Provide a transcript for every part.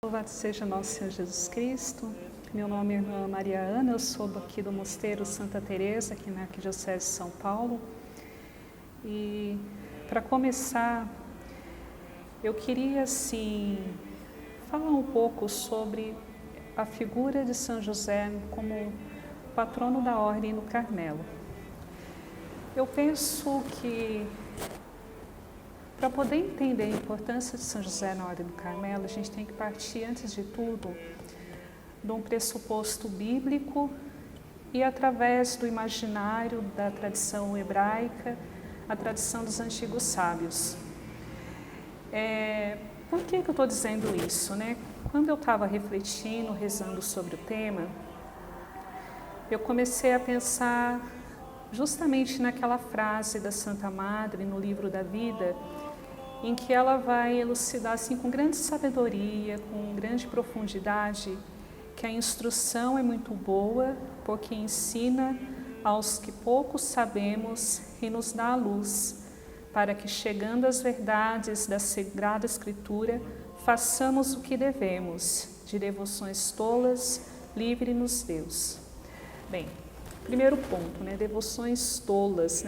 Louvado seja nosso Senhor Jesus Cristo. Meu nome é irmã Maria Ana, eu sou aqui do Mosteiro Santa Teresa, aqui na Arquidiocese de São Paulo. E para começar, eu queria falar um pouco sobre a figura de São José como patrono da Ordem do Carmelo. Eu penso que para poder entender a importância de São José na Ordem do Carmelo, a gente tem que partir, antes de tudo, de um pressuposto bíblico e através do imaginário da tradição hebraica, a tradição dos antigos sábios. Por que eu estou dizendo isso, né? Quando eu estava refletindo, rezando sobre o tema, eu comecei a pensar justamente naquela frase da Santa Madre no Livro da Vida, em que ela vai elucidar com grande sabedoria, com grande profundidade, que a instrução é muito boa, porque ensina aos que pouco sabemos e nos dá a luz, para que, chegando às verdades da Sagrada Escritura, façamos o que devemos, de devoções tolas, livre-nos Deus. Bem, primeiro ponto, devoções tolas,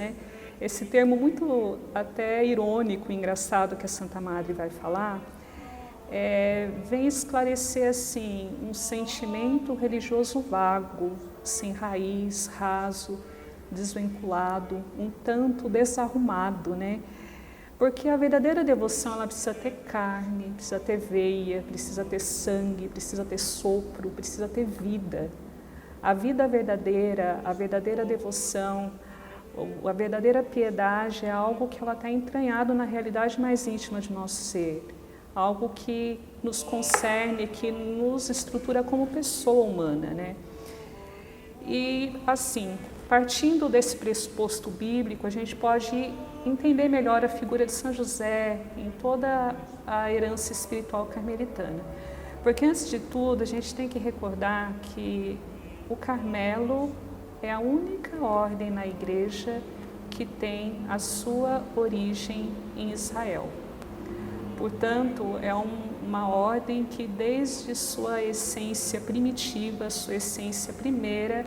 Esse termo muito até irônico, engraçado que a Santa Madre vai falar, vem esclarecer um sentimento religioso vago, sem raiz, raso, desvinculado, um tanto desarrumado, Porque a verdadeira devoção, ela precisa ter carne, precisa ter veia, precisa ter sangue, precisa ter sopro, precisa ter vida. A vida verdadeira, a verdadeira devoção, a verdadeira piedade é algo que ela está entranhado na realidade mais íntima de nosso ser, algo que nos concerne, que nos estrutura como pessoa humana, E partindo desse pressuposto bíblico, a gente pode entender melhor a figura de São José em toda a herança espiritual carmelitana. Porque antes de tudo, a gente tem que recordar que o Carmelo é a única ordem na Igreja que tem a sua origem em Israel. Portanto, é uma ordem que, desde sua essência primitiva, sua essência primeira,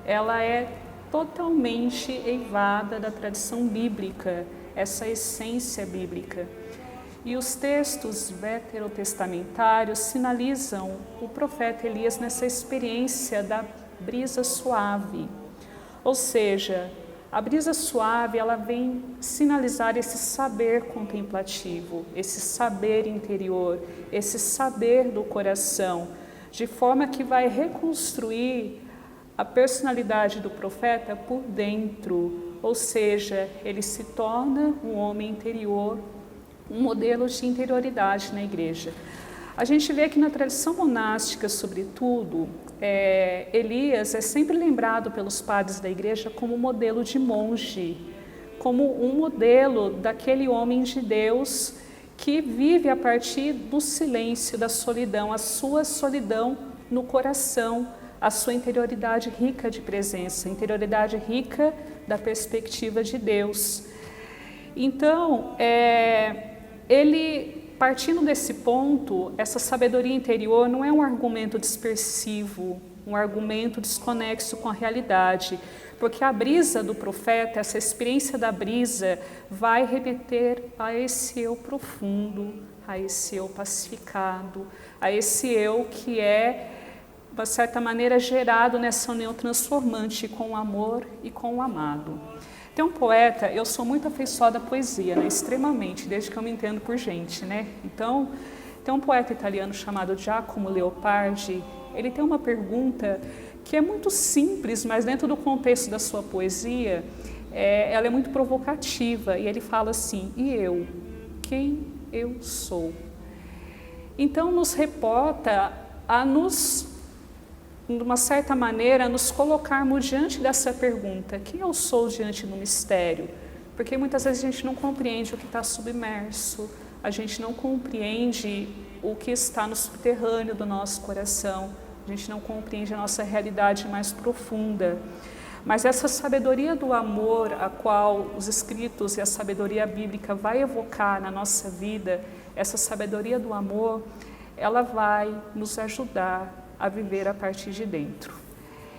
ela é totalmente eivada da tradição bíblica, essa essência bíblica. E os textos veterotestamentários sinalizam o profeta Elias nessa experiência da brisa suave. Ou seja, a brisa suave, ela vem sinalizar esse saber contemplativo, esse saber interior, esse saber do coração, de forma que vai reconstruir a personalidade do profeta por dentro, ou seja, ele se torna um homem interior, um modelo de interioridade na Igreja. A gente vê que na tradição monástica, sobretudo, Elias é sempre lembrado pelos padres da Igreja como modelo de monge, como um modelo daquele homem de Deus que vive a partir do silêncio, da solidão, a sua solidão no coração, a sua interioridade rica de presença, interioridade rica da perspectiva de Deus. Então, ele, partindo desse ponto, essa sabedoria interior não é um argumento dispersivo, um argumento desconexo com a realidade, porque a brisa do profeta, essa experiência da brisa, vai remeter a esse eu profundo, a esse eu pacificado, a esse eu que é, de uma certa maneira, gerado nessa união transformante com o amor e com o amado. Tem um poeta, eu sou muito afeiçoada à poesia, extremamente, desde que eu me entendo por gente, Então, tem um poeta italiano chamado Giacomo Leopardi, ele tem uma pergunta que é muito simples, mas dentro do contexto da sua poesia, ela é muito provocativa, e ele fala assim: e eu? Quem eu sou? Então, nos reporta a de uma certa maneira, nos colocarmos diante dessa pergunta: quem eu sou diante do mistério? Porque muitas vezes a gente não compreende o que está submerso, a gente não compreende o que está no subterrâneo do nosso coração, a gente não compreende a nossa realidade mais profunda. Mas essa sabedoria do amor, a qual os escritos e a sabedoria bíblica vai evocar na nossa vida, essa sabedoria do amor, ela vai nos ajudar a viver a partir de dentro.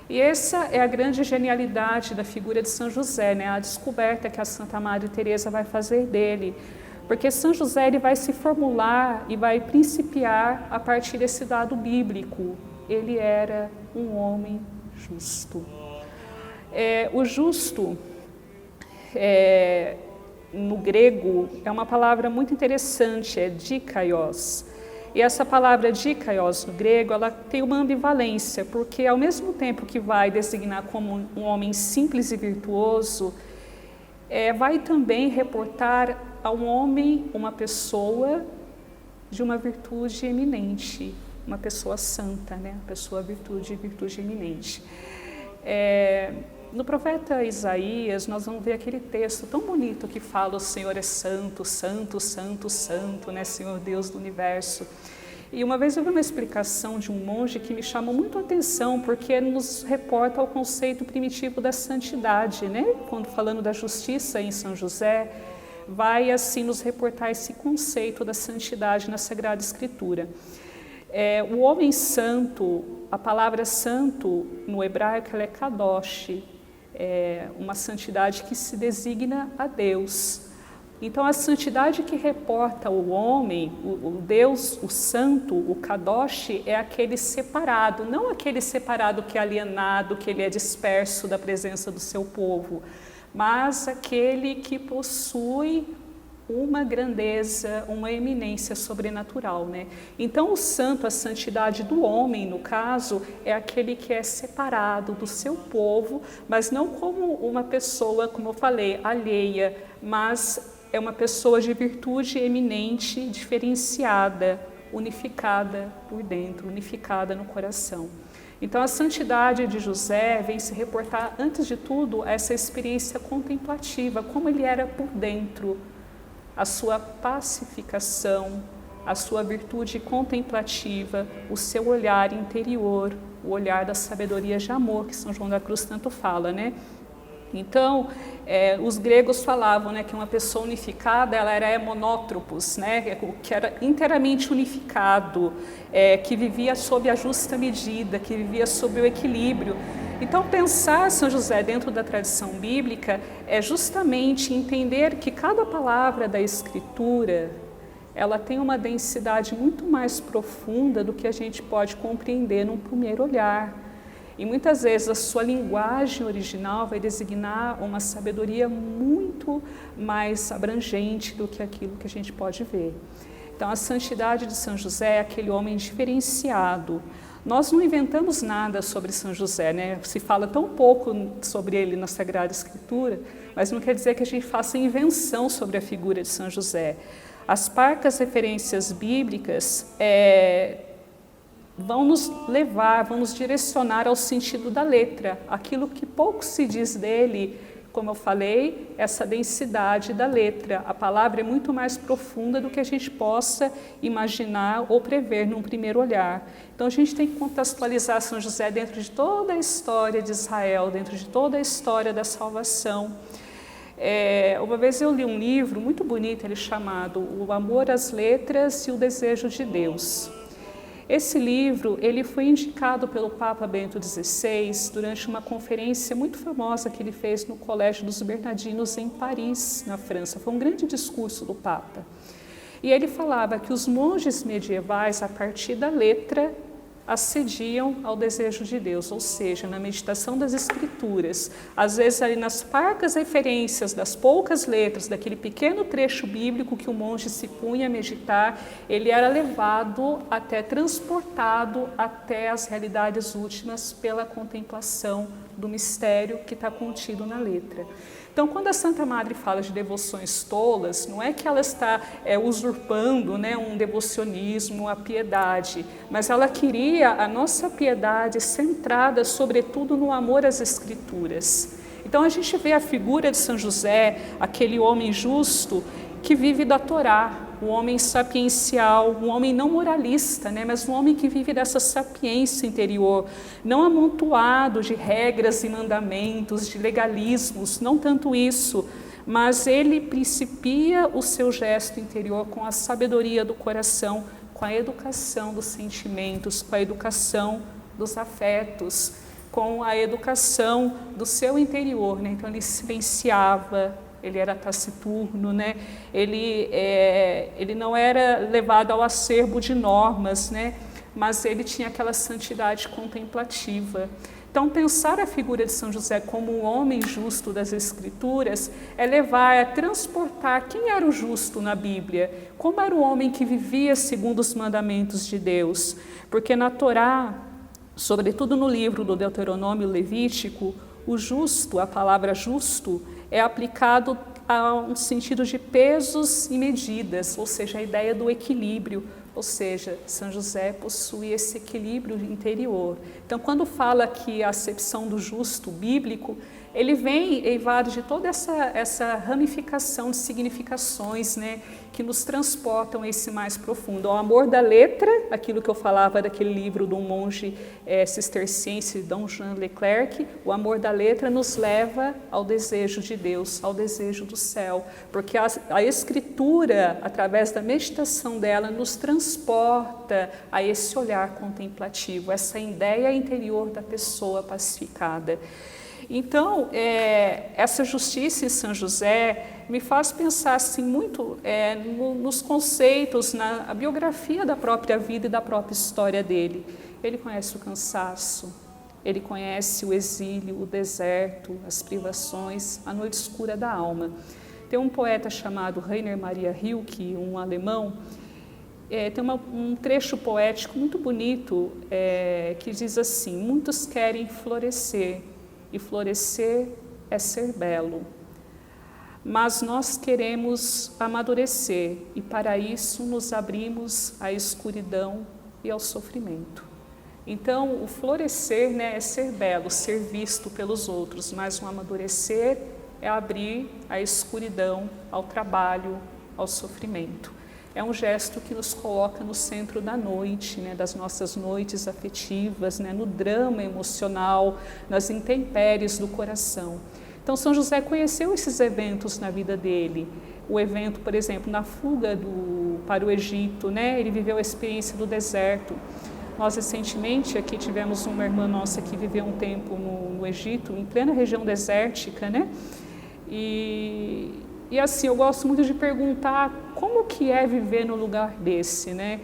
E essa é a grande genialidade da figura de São José, né? A descoberta que a Santa Madre Teresa vai fazer dele. Porque São José ele vai se formular e vai principiar a partir desse dado bíblico. Ele era um homem justo. O justo, no grego, é uma palavra muito interessante, é dikaios. E essa palavra dikaios no grego, ela tem uma ambivalência, porque ao mesmo tempo que vai designar como um homem simples e virtuoso, vai também reportar a um homem, uma pessoa de uma virtude eminente, uma pessoa santa, né? Uma pessoa virtude eminente. No profeta Isaías, nós vamos ver aquele texto tão bonito que fala: o Senhor é santo, santo, santo, santo, né? Senhor Deus do universo. E uma vez eu vi uma explicação de um monge que me chamou muito a atenção, porque nos reporta ao conceito primitivo da santidade, né? Quando falando da justiça em São José, vai assim nos reportar esse conceito da santidade na Sagrada Escritura. O homem santo, a palavra santo no hebraico ela é kadosh, uma santidade que se designa a Deus. Então a santidade que reporta o homem, o Deus, o santo, o kadosh, é aquele separado, não aquele separado que é alienado, que ele é disperso da presença do seu povo, mas aquele que possui uma grandeza, uma eminência sobrenatural, né? Então o santo, a santidade do homem, no caso, é aquele que é separado do seu povo, mas não como uma pessoa, como eu falei, alheia, mas é uma pessoa de virtude eminente, diferenciada, unificada por dentro, unificada no coração. Então a santidade de José vem se reportar, antes de tudo, a essa experiência contemplativa, como ele era por dentro, a sua pacificação, a sua virtude contemplativa, o seu olhar interior, o olhar da sabedoria de amor, que São João da Cruz tanto fala, né? Então, os gregos falavam, né, que uma pessoa unificada ela era monótropos, né, que era inteiramente unificado, que vivia sob a justa medida, que vivia sob o equilíbrio. Então, pensar São José dentro da tradição bíblica é justamente entender que cada palavra da Escritura ela tem uma densidade muito mais profunda do que a gente pode compreender num primeiro olhar. E muitas vezes a sua linguagem original vai designar uma sabedoria muito mais abrangente do que aquilo que a gente pode ver. Então a santidade de São José é aquele homem diferenciado. Nós não inventamos nada sobre São José, né? Se fala tão pouco sobre ele na Sagrada Escritura, mas não quer dizer que a gente faça invenção sobre a figura de São José. As parcas referências bíblicas vão nos levar, vão nos direcionar ao sentido da letra. Aquilo que pouco se diz dele, como eu falei, essa densidade da letra. A palavra é muito mais profunda do que a gente possa imaginar ou prever num primeiro olhar. Então a gente tem que contextualizar São José dentro de toda a história de Israel, dentro de toda a história da salvação. Uma vez eu li um livro muito bonito, ele chamado O Amor às Letras e o Desejo de Deus. Esse livro ele foi indicado pelo Papa Bento XVI durante uma conferência muito famosa que ele fez no Colégio dos Bernardinos em Paris, na França. Foi um grande discurso do Papa. E ele falava que os monges medievais, a partir da letra, acediam ao desejo de Deus, ou seja, na meditação das Escrituras, às vezes ali nas parcas referências das poucas letras, daquele pequeno trecho bíblico que o monge se punha a meditar, ele era levado até, transportado até as realidades últimas pela contemplação do mistério que está contido na letra. Então, quando a Santa Madre fala de devoções tolas, não é que ela está usurpando, né, um devocionismo, a piedade, mas ela queria a nossa piedade centrada, sobretudo, no amor às Escrituras. Então, a gente vê a figura de São José, aquele homem justo que vive da Torá, um homem sapiencial, um homem não moralista, né, mas um homem que vive dessa sapiência interior, não amontoado de regras e mandamentos, de legalismos, não tanto isso, mas ele principia o seu gesto interior com a sabedoria do coração com a educação dos sentimentos, com a educação dos afetos, com a educação do seu interior, né? Então ele silenciava, ele era taciturno, né? Ele não era levado ao acerbo de normas, né? Mas ele tinha aquela santidade contemplativa. Então, pensar a figura de São José como um homem justo das Escrituras é levar, é transportar quem era o justo na Bíblia, como era o homem que vivia segundo os mandamentos de Deus. Porque na Torá, sobretudo no livro do Deuteronômio Levítico, o justo, a palavra justo, é aplicado a um sentido de pesos e medidas, ou seja, a ideia do equilíbrio. Ou seja, São José possui esse equilíbrio interior. Então, quando fala que a acepção do justo bíblico, ele vem eivado de toda essa ramificação de significações, né, que nos transportam a esse mais profundo. O amor da letra, aquilo que eu falava daquele livro do monge cisterciense Dom Jean Leclerc, o amor da letra nos leva ao desejo de Deus, ao desejo do céu, porque a Escritura, através da meditação dela, nos transporta a esse olhar contemplativo, essa ideia interior da pessoa pacificada. Então, essa justiça em São José me faz pensar assim, muito nos conceitos, na biografia da própria vida e da própria história dele. Ele conhece o cansaço, ele conhece o exílio, o deserto, as privações, a noite escura da alma. Tem um poeta chamado Rainer Maria Rilke, um alemão, tem um trecho poético muito bonito que diz assim: muitos querem florescer, e florescer é ser belo. Mas nós queremos amadurecer e para isso nos abrimos à escuridão e ao sofrimento. Então, o florescer, né, é ser belo, ser visto pelos outros, mas o amadurecer é abrir à escuridão, ao trabalho, ao sofrimento. É um gesto que nos coloca no centro da noite, né, das nossas noites afetivas, né, no drama emocional, nas intempéries do coração. Então, São José conheceu esses eventos na vida dele. O evento, por exemplo, na fuga para o Egito, né, ele viveu a experiência do deserto. Nós, recentemente, aqui tivemos uma irmã nossa que viveu um tempo no Egito, em plena região desértica, né? E assim, eu gosto muito de perguntar como que é viver no lugar desse, né?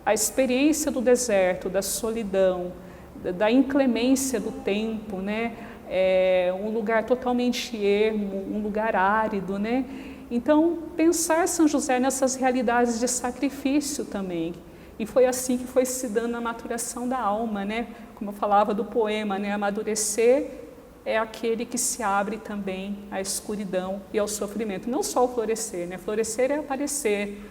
A experiência do deserto, da solidão, da inclemência do tempo, né? Um lugar totalmente ermo, um lugar árido, né? Então, pensar São José nessas realidades de sacrifício também. E foi assim que foi se dando a maturação da alma, né? Como eu falava do poema, né? Amadurecer é aquele que se abre também à escuridão e ao sofrimento. Não só o florescer, né? Florescer é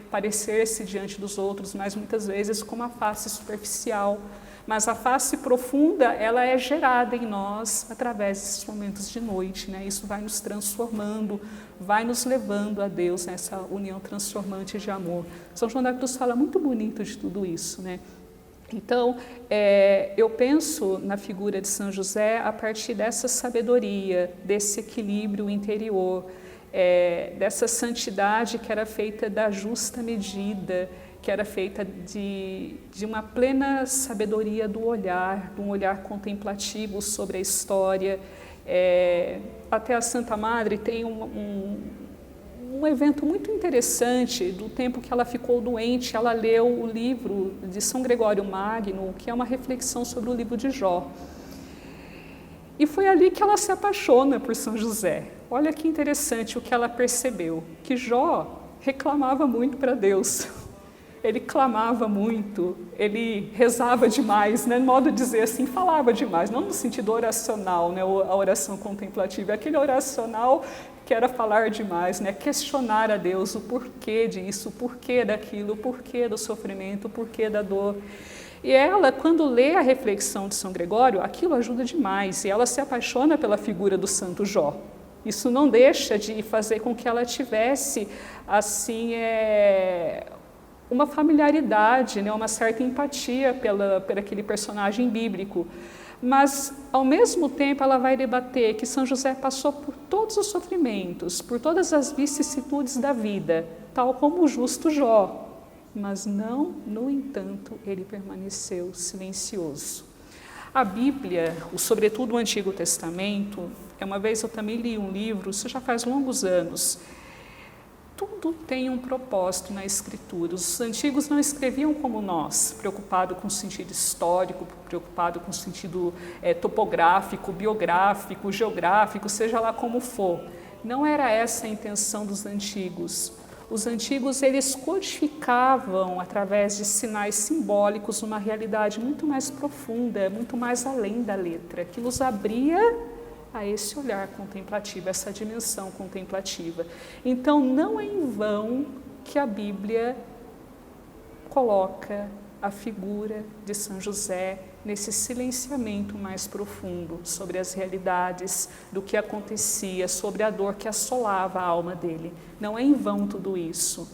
aparecer-se diante dos outros, mas muitas vezes com uma face superficial. Mas a face profunda, ela é gerada em nós através desses momentos de noite, né? Isso vai nos transformando, vai nos levando a Deus, nessa união transformante de amor. São João da Cruz fala muito bonito de tudo isso, né? Então, eu penso na figura de São José a partir dessa sabedoria, desse equilíbrio interior, dessa santidade que era feita da justa medida, que era feita de uma plena sabedoria do olhar, de um olhar contemplativo sobre a história. Até a Santa Madre tem um evento muito interessante do tempo que ela ficou doente. Ela leu o livro de São Gregório Magno, que é uma reflexão sobre o livro de Jó. E foi ali que ela se apaixona por São José. Olha que interessante o que ela percebeu, que Jó reclamava muito para Deus. Ele clamava muito, ele rezava demais, né? No modo de dizer assim, falava demais, não no sentido oracional, né? A oração contemplativa, aquele oracional que era falar demais, né? Questionar a Deus o porquê disso, o porquê daquilo, o porquê do sofrimento, o porquê da dor. E ela, quando lê a reflexão de São Gregório, aquilo ajuda demais, e ela se apaixona pela figura do Santo Jó. Isso não deixa de fazer com que ela tivesse, assim, uma familiaridade, né, uma certa empatia por aquele personagem bíblico. Mas, ao mesmo tempo, ela vai debater que São José passou por todos os sofrimentos, por todas as vicissitudes da vida, tal como o justo Jó. Mas não, no entanto, ele permaneceu silencioso. A Bíblia, sobretudo o Antigo Testamento, uma vez eu também li um livro, isso já faz longos anos. Tudo tem um propósito na Escritura. Os antigos não escreviam como nós, preocupado com o sentido histórico, preocupado com o sentido topográfico, biográfico, geográfico, seja lá como for. Não era essa a intenção dos antigos. Os antigos, eles codificavam, através de sinais simbólicos, uma realidade muito mais profunda, muito mais além da letra, que nos abria a esse olhar contemplativo, essa dimensão contemplativa. Então, não é em vão que a Bíblia coloca a figura de São José nesse silenciamento mais profundo sobre as realidades do que acontecia, sobre a dor que assolava a alma dele. Não é em vão tudo isso.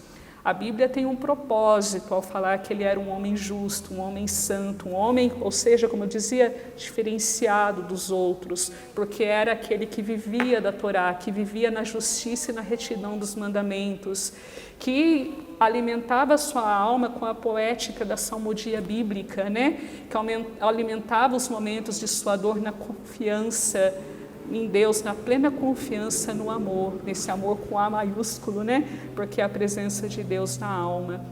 A Bíblia tem um propósito ao falar que ele era um homem justo, um homem santo, um homem, ou seja, como eu dizia, diferenciado dos outros, porque era aquele que vivia da Torá, que vivia na justiça e na retidão dos mandamentos, que alimentava a sua alma com a poética da salmodia bíblica, né? Que alimentava os momentos de sua dor na confiança em Deus, na plena confiança no amor, nesse amor com A maiúsculo, né? Porque é a presença de Deus na alma.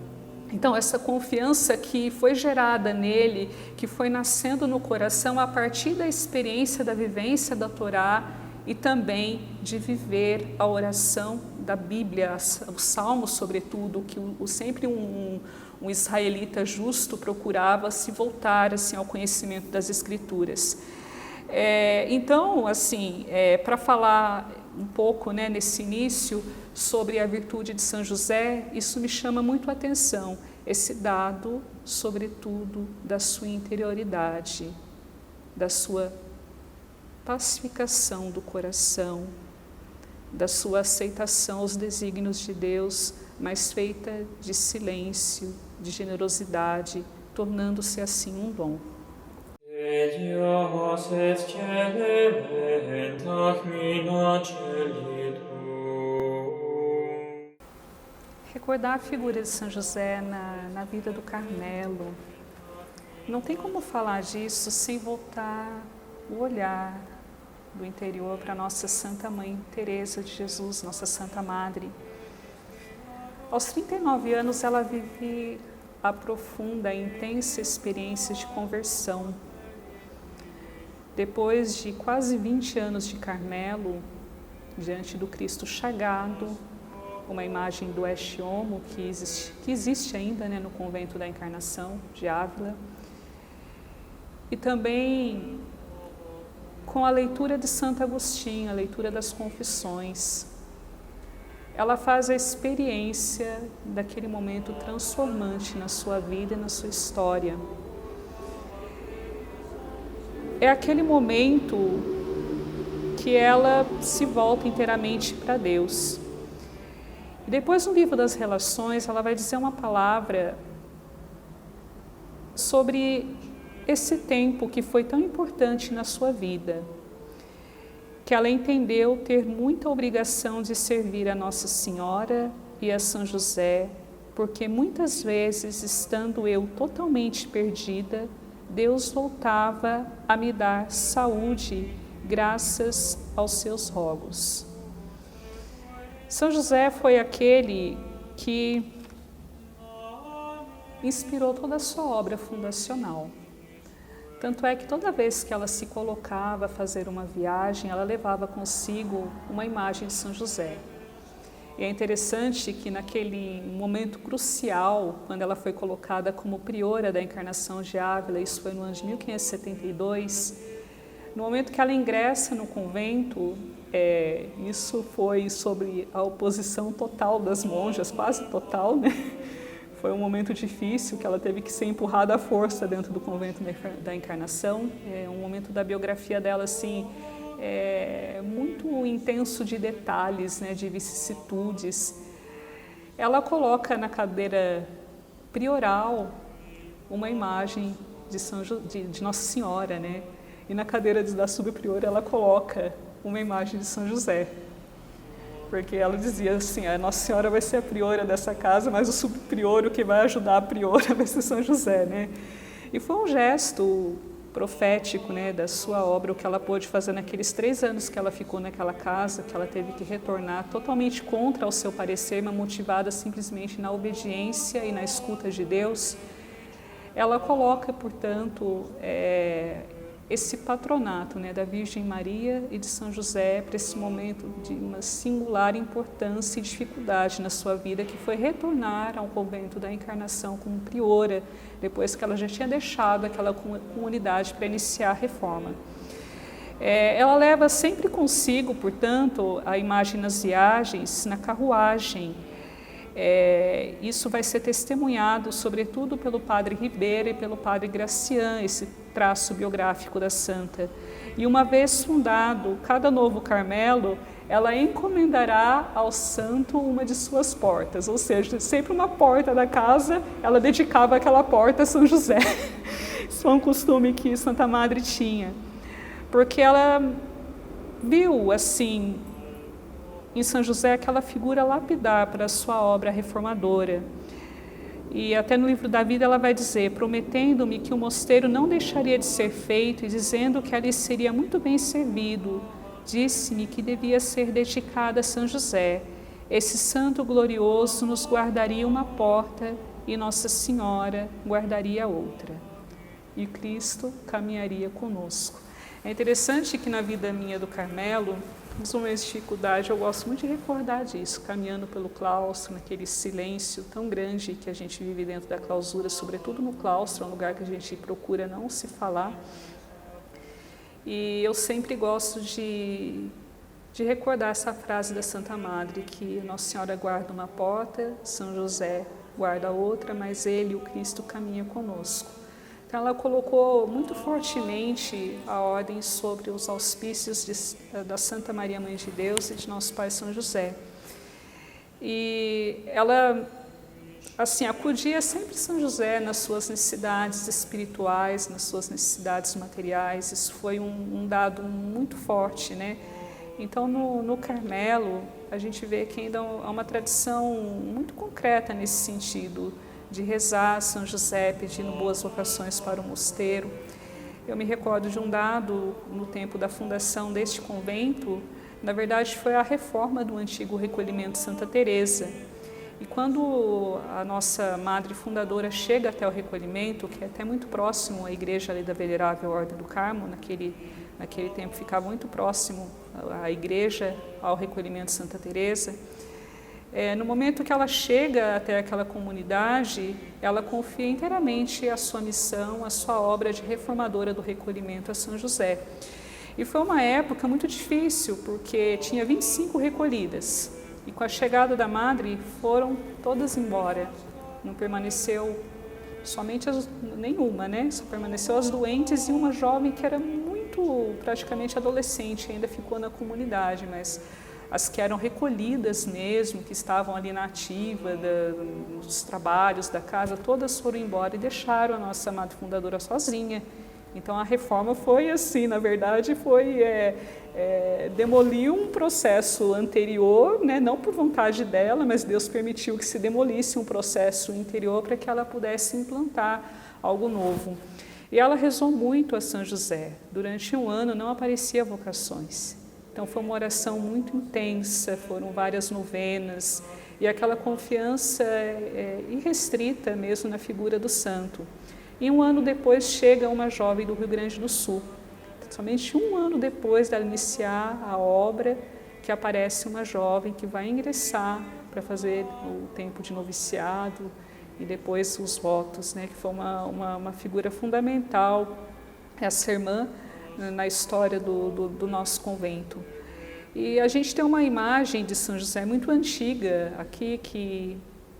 Então, essa confiança que foi gerada nele, que foi nascendo no coração a partir da experiência da vivência da Torá e também de viver a oração da Bíblia, o Salmo, sobretudo, que sempre um israelita justo procurava se voltar assim, ao conhecimento das Escrituras. Então, assim, para falar um pouco, né, nesse início sobre a virtude de São José, isso me chama muito a atenção, esse dado, sobretudo, da sua interioridade, da sua pacificação do coração, da sua aceitação aos desígnios de Deus, mas feita de silêncio, de generosidade, tornando-se assim um dom. Recordar a figura de São José na vida do Carmelo, não tem como falar disso sem voltar o olhar do interior para nossa Santa Mãe Teresa de Jesus, nossa Santa Madre. Aos 39 anos ela vive a profunda e intensa experiência de conversão. Depois de quase 20 anos de Carmelo, diante do Cristo chagado, uma imagem do Esche Homo que existe ainda, né, no convento da Encarnação de Ávila, e também com a leitura de Santo Agostinho, a leitura das Confissões. Ela faz a experiência daquele momento transformante na sua vida e na sua história. É aquele momento que ela se volta inteiramente para Deus. E depois, no livro das Relações, ela vai dizer uma palavra sobre esse tempo que foi tão importante na sua vida, que ela entendeu ter muita obrigação de servir a Nossa Senhora e a São José, porque muitas vezes, estando eu totalmente perdida, Deus voltava a me dar saúde graças aos seus rogos. São José foi aquele que inspirou toda a sua obra fundacional. Tanto é que toda vez que ela se colocava a fazer uma viagem, ela levava consigo uma imagem de São José. E é interessante que naquele momento crucial, quando ela foi colocada como priora da Encarnação de Ávila, isso foi no ano de 1572, no momento que ela ingressa no convento, isso foi sobre a oposição total das monjas, quase total, né? Foi um momento difícil, que ela teve que ser empurrada à força dentro do convento da Encarnação. É um momento da biografia dela, assim, muito intenso de detalhes, né, de vicissitudes. Ela coloca na cadeira prioral uma imagem de Nossa Senhora, né? e na cadeira da subpriora ela coloca uma imagem de São José. Porque ela dizia assim, a Nossa Senhora vai ser a priora dessa casa, mas o subprior, o que vai ajudar a priora vai ser São José, né? E foi um gesto profético, né, da sua obra, o que ela pôde fazer naqueles 3 anos que ela ficou naquela casa, que ela teve que retornar totalmente contra o seu parecer, mas motivada simplesmente na obediência e na escuta de Deus. Ela coloca, portanto, esse patronato, né, da Virgem Maria e de São José para esse momento de uma singular importância e dificuldade na sua vida, que foi retornar ao convento da Encarnação como priora, depois que ela já tinha deixado aquela comunidade para iniciar a reforma. Ela leva sempre consigo, portanto, a imagem nas viagens, na carruagem. Isso vai ser testemunhado, sobretudo, pelo padre Ribeiro e pelo padre Gracian, esse traço biográfico da santa. E uma vez fundado cada novo Carmelo, ela encomendará ao santo uma de suas portas, ou seja, sempre uma porta da casa, ela dedicava aquela porta a São José. Isso é um costume que Santa Madre tinha, porque ela viu, assim, em São José aquela figura lapidar para a sua obra reformadora. E até no livro da vida ela vai dizer, prometendo-me que o mosteiro não deixaria de ser feito e dizendo que ali seria muito bem servido, disse-me que devia ser dedicada a São José. Esse santo glorioso nos guardaria uma porta e Nossa Senhora guardaria outra. E Cristo caminharia conosco. É interessante que na vida minha do Carmelo, nos momentos de dificuldade, eu gosto muito de recordar disso, caminhando pelo claustro, naquele silêncio tão grande que a gente vive dentro da clausura, sobretudo no claustro, é um lugar que a gente procura não se falar. E eu sempre gosto de recordar essa frase da Santa Madre, que Nossa Senhora guarda uma porta, São José guarda outra, mas Ele, o Cristo, caminha conosco. Então, ela colocou muito fortemente a ordem sobre os auspícios da Santa Maria Mãe de Deus e de nosso Pai São José. E ela, assim, acudia sempre São José nas suas necessidades espirituais, nas suas necessidades materiais. Isso foi um dado muito forte, né? Então, no Carmelo, a gente vê que ainda há uma tradição muito concreta nesse sentido, de rezar São José pedindo boas vocações para o mosteiro. Eu me recordo de um dado no tempo da fundação deste convento, na verdade foi a reforma do antigo recolhimento Santa Teresa. E quando a nossa madre fundadora chega até o recolhimento, que é até muito próximo à igreja ali da Venerável Ordem do Carmo, naquele tempo ficava muito próximo a igreja ao recolhimento Santa Teresa, no momento que ela chega até aquela comunidade, ela confia inteiramente a sua missão, a sua obra de reformadora do recolhimento a São José. E foi uma época muito difícil, porque tinha 25 recolhidas, e com a chegada da Madre foram todas embora. Não permaneceu somente nenhuma, né? Só permaneceu as doentes e uma jovem que era praticamente adolescente, ainda ficou na comunidade, mas as que eram recolhidas mesmo, que estavam ali na ativa dos trabalhos da casa, todas foram embora e deixaram a nossa Madre Fundadora sozinha. Então a reforma foi assim, na verdade foi demolir um processo anterior, né? Não por vontade dela, mas Deus permitiu que se demolisse um processo interior para que ela pudesse implantar algo novo. E ela rezou muito a São José. Durante um ano não aparecia vocações. Então foi uma oração muito intensa, foram várias novenas e aquela confiança irrestrita mesmo na figura do santo. E um ano depois chega uma jovem do Rio Grande do Sul. Somente um ano depois dela iniciar a obra, que aparece uma jovem que vai ingressar para fazer o tempo de noviciado e depois os votos, né, que foi uma figura fundamental, essa irmã, na história do nosso convento. E a gente tem uma imagem de São José muito antiga aqui,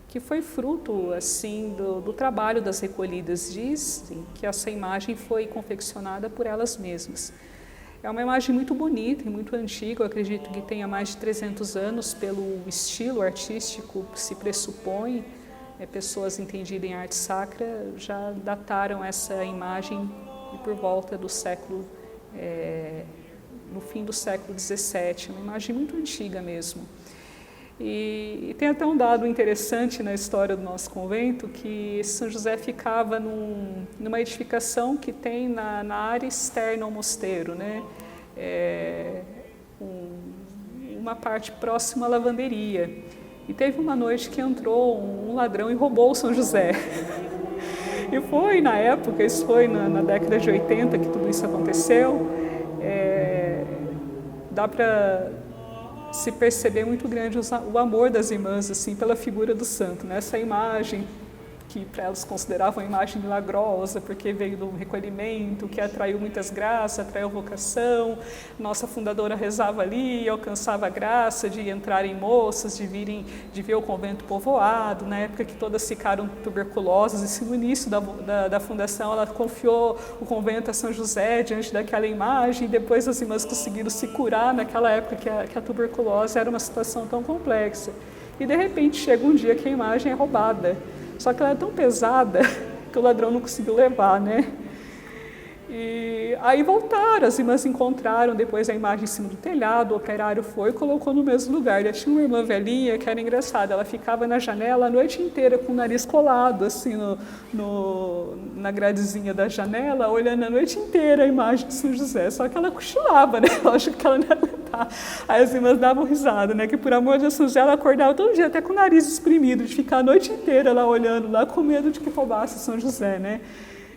que foi fruto assim do trabalho das recolhidas. Dizem que essa imagem foi confeccionada por elas mesmas. É uma imagem muito bonita e muito antiga, eu acredito que tenha mais de 300 anos, pelo estilo artístico que se pressupõe. Pessoas entendidas em arte sacra já dataram essa imagem por volta do século no fim do século XVII, uma imagem muito antiga mesmo. E tem até um dado interessante na história do nosso convento, que São José ficava numa edificação que tem na área externa ao mosteiro, né? Uma parte próxima à lavanderia. E teve uma noite que entrou um ladrão e roubou o São José. E foi na época, isso foi na década de 80 que tudo isso aconteceu, dá para se perceber muito grande o amor das irmãs assim, pela figura do santo, né? Essa imagem que para elas consideravam uma imagem milagrosa, porque veio do recolhimento, que atraiu muitas graças, atraiu vocação. Nossa fundadora rezava ali, alcançava a graça de entrarem moças, de ver o convento povoado, na época que todas ficaram tuberculosas, e no início da fundação ela confiou o convento a São José diante daquela imagem, e depois as irmãs conseguiram se curar naquela época que a tuberculose era uma situação tão complexa. E de repente chega um dia que a imagem é roubada. Só que ela é tão pesada que o ladrão não conseguiu levar, né? E aí voltaram, as irmãs encontraram depois a imagem em cima do telhado, o operário foi e colocou no mesmo lugar. E tinha uma irmã velhinha que era engraçada, ela ficava na janela a noite inteira com o nariz colado, assim, na gradezinha da janela, olhando a noite inteira a imagem de São José. Só que ela cochilava, né? Lógico que ela não ia aguentar. Aí as irmãs davam risada, né? Que por amor de São José ela acordava todo dia até com o nariz espremido, de ficar a noite inteira lá olhando, lá com medo de que roubasse São José, né?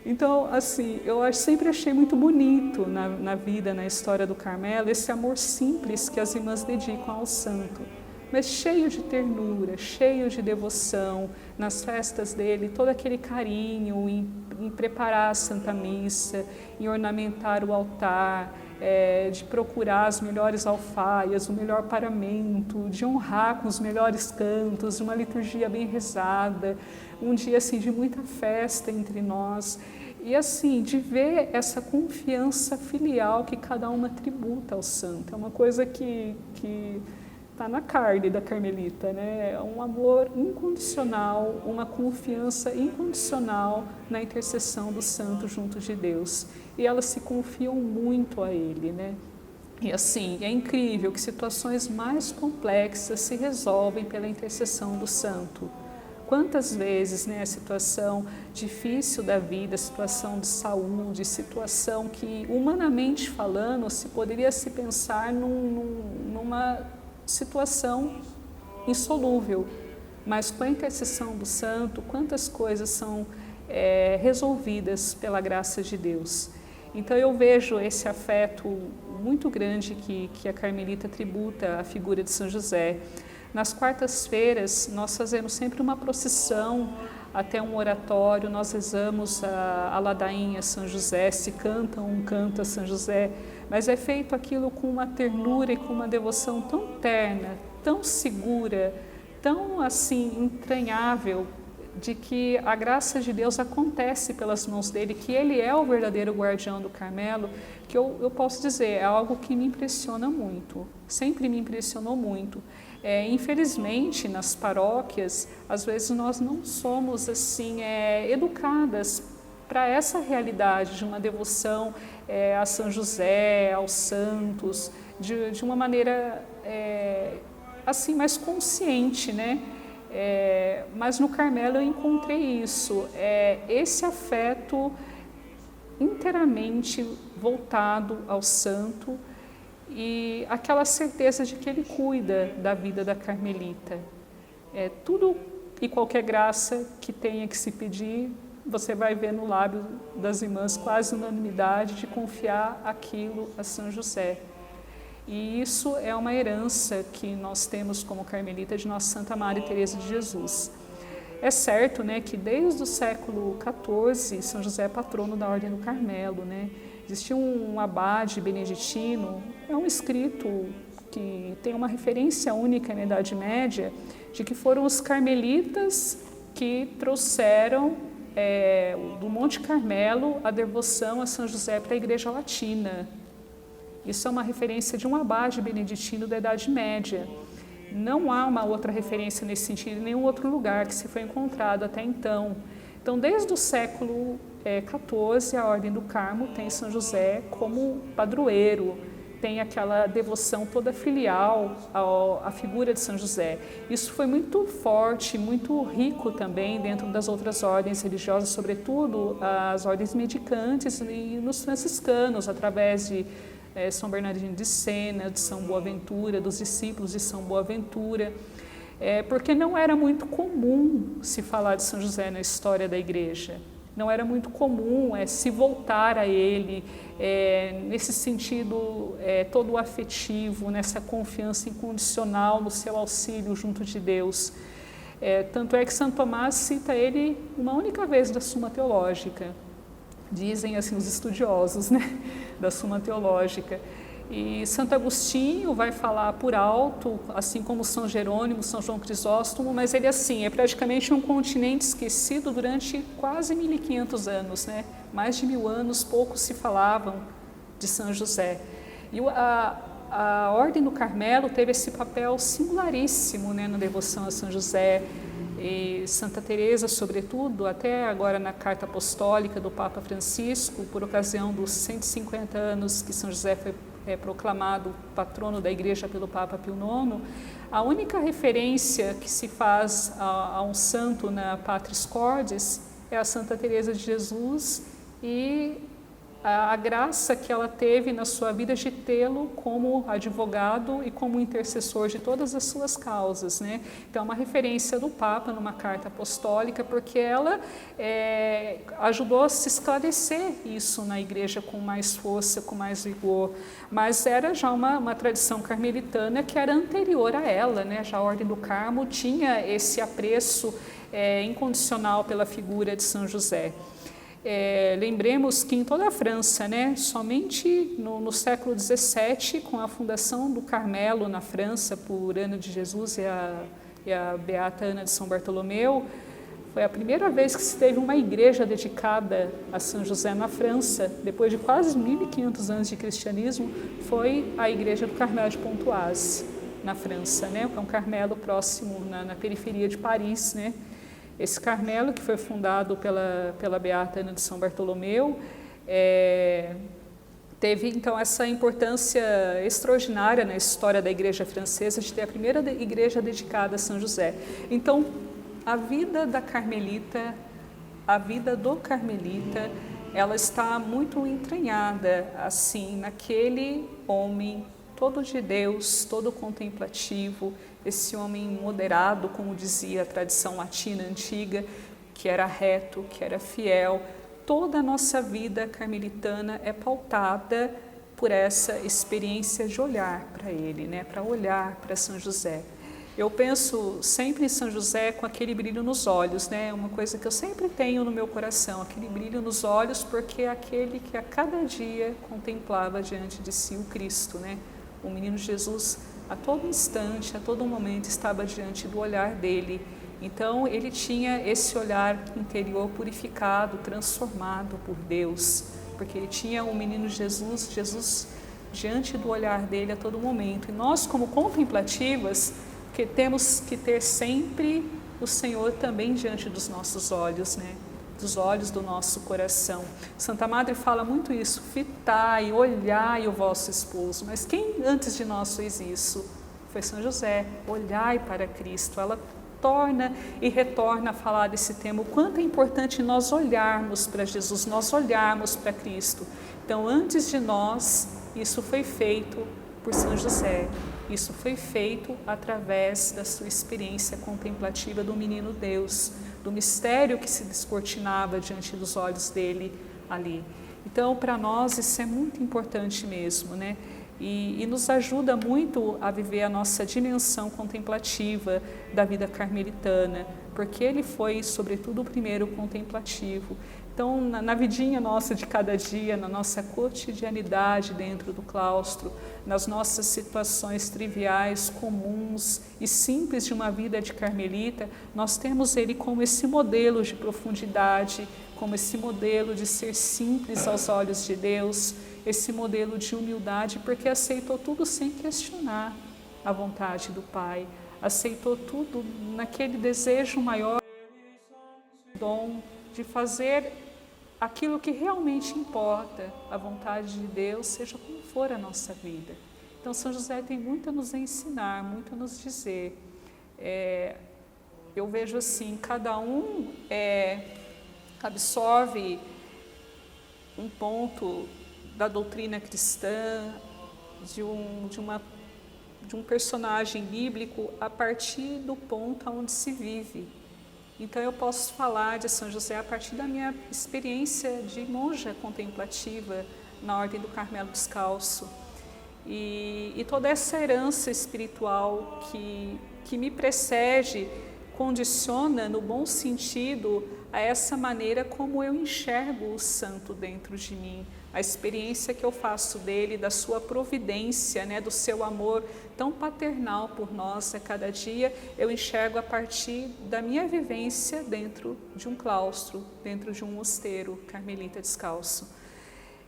Então, assim, eu sempre achei muito bonito na vida, na história do Carmelo, esse amor simples que as irmãs dedicam ao santo, mas cheio de ternura, cheio de devoção, nas festas dele, todo aquele carinho em preparar a Santa Missa, em ornamentar o altar, de procurar as melhores alfaias, o melhor paramento, de honrar com os melhores cantos, uma liturgia bem rezada, um dia assim de muita festa entre nós. E assim, de ver essa confiança filial que cada uma tributa ao santo. É uma coisa que está na carne da Carmelita, né? É um amor incondicional, uma confiança incondicional na intercessão do santo junto de Deus. E elas se confiam muito a ele, né? E assim, é incrível que situações mais complexas se resolvem pela intercessão do santo. Quantas vezes, né, a situação difícil da vida, situação de saúde, situação que, humanamente falando, poderia se pensar numa situação insolúvel, mas com a intercessão do santo, quantas coisas são resolvidas pela graça de Deus. Então eu vejo esse afeto muito grande que a Carmelita tributa à figura de São José. Nas quartas-feiras, nós fazemos sempre uma procissão até um oratório, nós rezamos a ladainha São José, se canta um canto a São José, mas é feito aquilo com uma ternura e com uma devoção tão terna, tão segura, tão assim entranhável, de que a graça de Deus acontece pelas mãos dele, que ele é o verdadeiro guardião do Carmelo, que eu posso dizer, é algo que me impressiona muito, sempre me impressionou muito. Infelizmente, nas paróquias, às vezes nós não somos assim educadas para essa realidade de uma devoção a São José, aos santos, de uma maneira assim mais consciente, né? Mas no Carmelo eu encontrei isso, esse afeto inteiramente voltado ao santo e aquela certeza de que ele cuida da vida da Carmelita. Tudo e qualquer graça que tenha que se pedir, você vai ver no lábio das irmãs quase unanimidade de confiar aquilo a São José. E isso é uma herança que nós temos como Carmelita de Nossa Santa Maria Teresa de Jesus. É certo, né, que desde o século XIV, São José é patrono da Ordem do Carmelo, né? Existia um abade beneditino, é um escrito que tem uma referência única na Idade Média, de que foram os carmelitas que trouxeram do Monte Carmelo a devoção a São José para a Igreja Latina. Isso é uma referência de um abade beneditino da Idade Média. Não há uma outra referência nesse sentido em nenhum outro lugar que se foi encontrado até então. Então, desde o século 14, a Ordem do Carmo tem São José como padroeiro, tem aquela devoção toda filial à figura de São José. Isso foi muito forte, muito rico também dentro das outras ordens religiosas, sobretudo as ordens mendicantes e nos franciscanos, através de São Bernardino de Sena, de São Boaventura, dos discípulos de São Boaventura, porque não era muito comum se falar de São José na história da Igreja. Não era muito comum se voltar a ele, nesse sentido todo afetivo, nessa confiança incondicional no seu auxílio junto de Deus. Tanto é que Santo Tomás cita ele uma única vez da Suma Teológica, dizem assim os estudiosos, né, da Suma Teológica. E Santo Agostinho vai falar por alto, assim como São Jerônimo, São João Crisóstomo, mas ele é praticamente um continente esquecido durante quase 1500 anos, né? Mais de 1000 anos, poucos se falavam de São José. E a Ordem do Carmelo teve esse papel singularíssimo, né, na devoção a São José. E Santa Teresa, sobretudo, até agora na Carta Apostólica do Papa Francisco, por ocasião dos 150 anos que São José foi proclamado patrono da Igreja pelo Papa Pio IX, a única referência que se faz a um santo na Patris Cordis é a Santa Teresa de Jesus e a graça que ela teve na sua vida de tê-lo como advogado e como intercessor de todas as suas causas, né? Então, uma referência do Papa numa carta apostólica, porque ela ajudou a se esclarecer isso na Igreja com mais força, com mais vigor, mas era já uma tradição carmelitana que era anterior a ela, né? Já a Ordem do Carmo tinha esse apreço incondicional pela figura de São José. Lembremos que em toda a França, né, somente no século XVII, com a fundação do Carmelo na França por Ana de Jesus e a Beata Ana de São Bartolomeu, foi a primeira vez que se teve uma igreja dedicada a São José na França. Depois de quase 1500 anos de cristianismo, foi a Igreja do Carmelo de Pontoise, na França, né, que é um Carmelo próximo na periferia de Paris, né. Esse Carmelo, que foi fundado pela Beata Ana de São Bartolomeu, teve então essa importância extraordinária na história da Igreja francesa de ter a primeira igreja dedicada a São José. Então, a vida da Carmelita, a vida do Carmelita, ela está muito entranhada assim naquele homem todo de Deus, todo contemplativo, esse homem moderado, como dizia a tradição latina antiga, que era reto, que era fiel. Toda a nossa vida carmelitana é pautada por essa experiência de olhar para ele, né? Para olhar para São José. Eu penso sempre em São José com aquele brilho nos olhos, né? Uma coisa que eu sempre tenho no meu coração, aquele brilho nos olhos, porque é aquele que a cada dia contemplava diante de si o Cristo, né? O menino Jesus, a todo instante, a todo momento, estava diante do olhar dele. Então, ele tinha esse olhar interior purificado, transformado por Deus, porque ele tinha o menino Jesus diante do olhar dele a todo momento. E nós, como contemplativas, que temos que ter sempre o Senhor também diante dos nossos olhos, né? Dos olhos do nosso coração. Santa Madre fala muito isso, fitai, olhai o vosso esposo. Mas quem antes de nós fez isso? Foi São José. Olhai para Cristo. Ela torna e retorna a falar desse tema, o quanto é importante nós olharmos para Jesus, nós olharmos para Cristo. Então, antes de nós, isso foi feito por São José. Isso foi feito através da sua experiência contemplativa do menino Deus, do mistério que se descortinava diante dos olhos dele ali. Então, para nós, isso é muito importante mesmo, né? E nos ajuda muito a viver a nossa dimensão contemplativa da vida carmelitana, porque ele foi, sobretudo, o primeiro contemplativo. Então, na vidinha nossa de cada dia, na nossa cotidianidade dentro do claustro, nas nossas situações triviais, comuns e simples de uma vida de carmelita, nós temos ele como esse modelo de profundidade, como esse modelo de ser simples aos olhos de Deus, esse modelo de humildade, porque aceitou tudo sem questionar a vontade do Pai, aceitou tudo naquele desejo maior, dom de fazer aquilo que realmente importa, a vontade de Deus, seja como for a nossa vida. Então, São José tem muito a nos ensinar, muito a nos dizer. Eu vejo assim, cada um absorve um ponto da doutrina cristã, de um personagem bíblico a partir do ponto onde se vive. Então eu posso falar de São José a partir da minha experiência de monja contemplativa na Ordem do Carmelo Descalço. E toda essa herança espiritual que me precede condiciona, no bom sentido, a essa maneira como eu enxergo o santo dentro de mim, a experiência que eu faço dele, da sua providência, né, do seu amor tão paternal por nós a cada dia, eu enxergo a partir da minha vivência dentro de um claustro, dentro de um mosteiro carmelita descalço.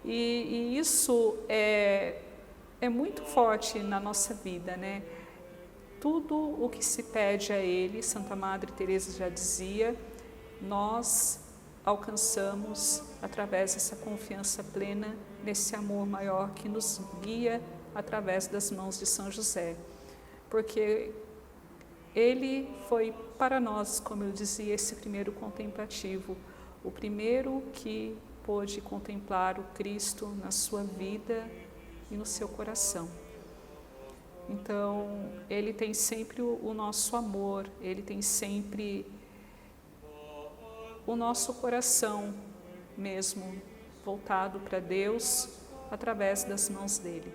E isso é muito forte na nossa vida, né? Tudo o que se pede a Ele, Santa Madre Teresa já dizia, nós alcançamos através dessa confiança plena nesse amor maior que nos guia através das mãos de São José. Porque ele foi para nós, como eu dizia, esse primeiro contemplativo, o primeiro que pôde contemplar o Cristo na sua vida e no seu coração. Então, ele tem sempre o nosso amor, ele tem sempre o nosso coração mesmo voltado para Deus através das mãos dele.